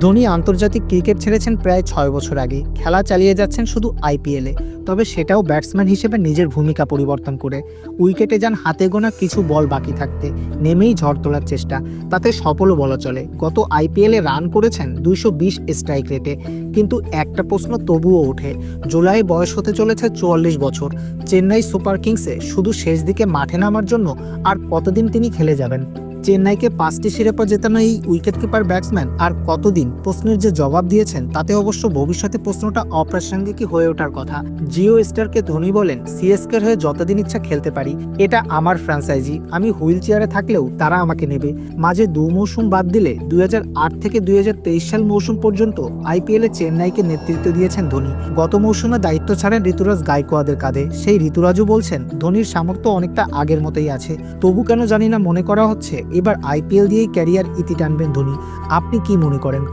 ধোনি আন্তর্জাতিক ক্রিকেট ছেড়েছেন প্রায় ৬ বছর আগে। খেলা চালিয়ে যাচ্ছেন শুধু আইপিএলে। তবে সেটাও ব্যাটসম্যান হিসেবে নিজের ভূমিকা পরিবর্তন করে। উইকেটে যান হাতে গোনা কিছু বল বাকি থাকতে, নেমেই ঝড় তোলার চেষ্টা। তাতে সফলও বলা চলে। গত আইপিএলে রান করেছেন ২২০ স্ট্রাইক রেটে। কিন্তু একটা প্রশ্ন তবুও ওঠে, জুলাই বয়স হতে চলেছে ৪৪ বছর। চেন্নাই সুপার কিংসে শুধু শেষ দিকে মাঠে নামার জন্য আর কতদিন তিনি খেলে যাবেন? চেন্নাইকে ৫টি শিরোপা জেতানো এই উইকেটকিপার ব্যাটসম্যান আর কতদিন? প্রশ্নের যে জবাব দিয়েছেন তাতে অবশ্য ভবিষ্যতে প্রশ্নটা অপ্রাসঙ্গিকই হয়ে ওঠার কথা। জিও স্টারকে ধোনি বলেন, সিএসকের হয়ে যতদিন ইচ্ছা খেলতে পারি, এটা আমার ফ্র্যাঞ্চাইজি, আমি হুইল চেয়ারে থাকলেও তারা আমাকে নেবে। মাঝে ২ মৌসুম বাদ দিলে ২০০৮ থেকে ২০২৩ সাল মৌসুম পর্যন্ত আইপিএলে চেন্নাইকে নেতৃত্ব দিয়েছেন ধোনি। গত মৌসুমে দায়িত্ব ছাড়েন ঋতুরাজ গায়কোয়াদের কাঁধে। সেই ঋতুরাজও বলছেন ধোনির সামর্থ্য অনেকটা আগের মতোই আছে। তবু কেন জানি না মনে করা হচ্ছে এবার আইপিএল দিয়েই ক্যারিয়ার ইতি টানবেন ধোনি। আপনি কি মনে করেন?